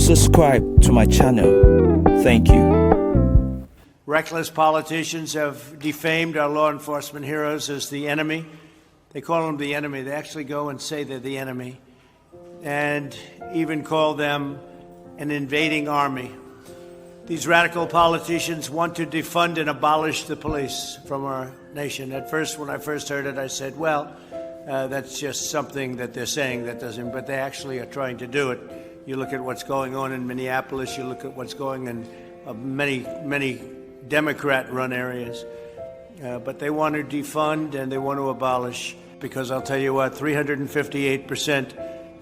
subscribe to my channel. Thank you. Reckless politicians have defamed our law enforcement heroes as the enemy. They call them the enemy. They actually go and say they're the enemy, and even call them an invading army. These radical politicians want to defund and abolish the police from our nation. At first, when I first heard it, I said, well, that's just something that they're saying that doesn't, but they actually are trying to do it. You look at what's going on in Minneapolis, you look at what's going on in many Democrat-run areas. But they want to defund and they want to abolish, because I'll tell you what, 358%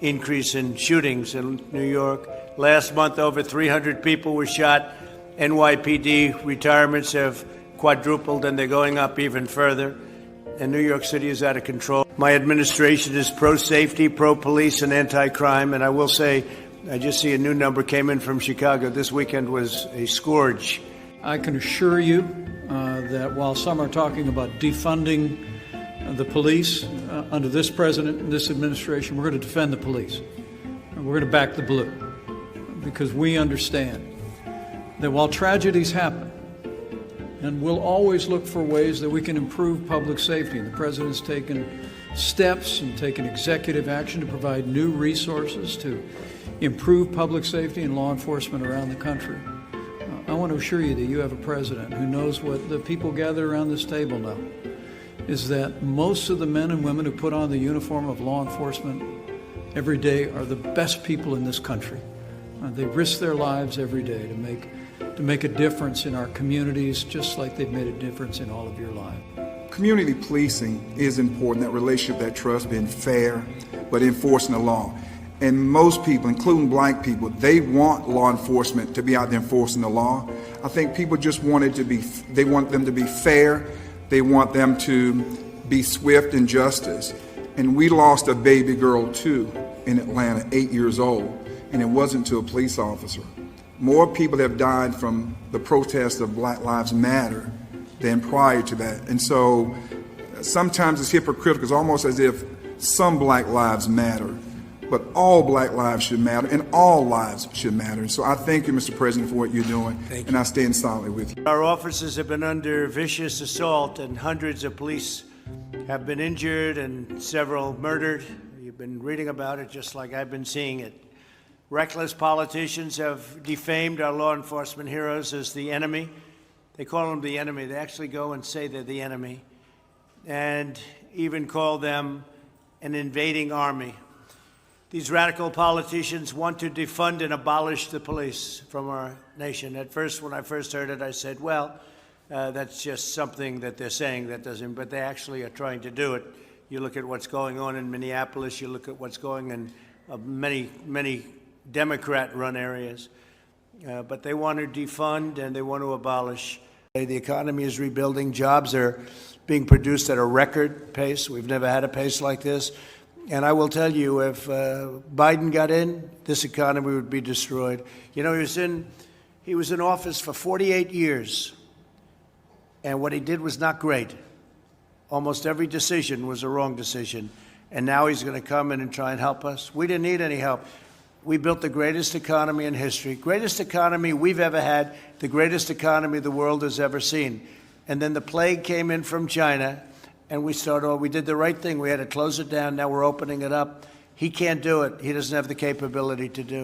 increase in shootings in New York. Last month, over 300 people were shot. NYPD retirements have quadrupled, and they're going up even further. And New York City is out of control. My administration is pro-safety, pro-police, and anti-crime. And I will say, I just see a new number came in from Chicago. This weekend was a scourge. I can assure you that while some are talking about defunding the police under this president and this administration, we're going to defend the police. And we're going to back the blue, because we understand that while tragedies happen, and we'll always look for ways that we can improve public safety, and the president's taken steps and taken executive action to provide new resources to improve public safety and law enforcement around the country. I want to assure you that you have a president who knows what the people gathered around this table know, is that most of the men and women who put on the uniform of law enforcement every day are the best people in this country. They risk their lives every day to make a difference in our communities, just like they've made a difference in all of your lives. Community policing is important, that relationship, that trust, being fair, but enforcing the law. And most people, including black people, they want law enforcement to be out there enforcing the law. I think people just want it to be, they want them to be fair. They want them to be swift in justice. And we lost a baby girl too in Atlanta, 8 years old, and it wasn't to a police officer. More people have died from the protest of Black Lives Matter than prior to that. And so sometimes it's hypocritical. It's almost as if some black lives matter, but all black lives should matter, and all lives should matter. So I thank you, Mr. President, for what you're doing, and I stand solidly with you. Our officers have been under vicious assault, and hundreds of police have been injured and several murdered. You've been reading about it just like I've been seeing it. Reckless politicians have defamed our law enforcement heroes as the enemy. They call them the enemy. They actually go and say they're the enemy, and even call them an invading army. These radical politicians want to defund and abolish the police from our nation. At first, when I first heard it, I said, well, that's just something that they're saying that doesn't, but they actually are trying to do it. You look at what's going on in Minneapolis, you look at what's going on in many Democrat-run areas. But they want to defund and they want to abolish. The economy is rebuilding. Jobs are being produced at a record pace. We've never had a pace like this. And I will tell you, if Biden got in, this economy would be destroyed. You know, he was in office for 48 years, and what he did was not great. Almost every decision was a wrong decision. And now he's going to come in and try and help us. We didn't need any help. We built the greatest economy in history, greatest economy we've ever had, the greatest economy the world has ever seen. And then the plague came in from China, and we did the right thing. We had to close it down. Now we're opening it up. He can't do it. He doesn't have the capability to do it.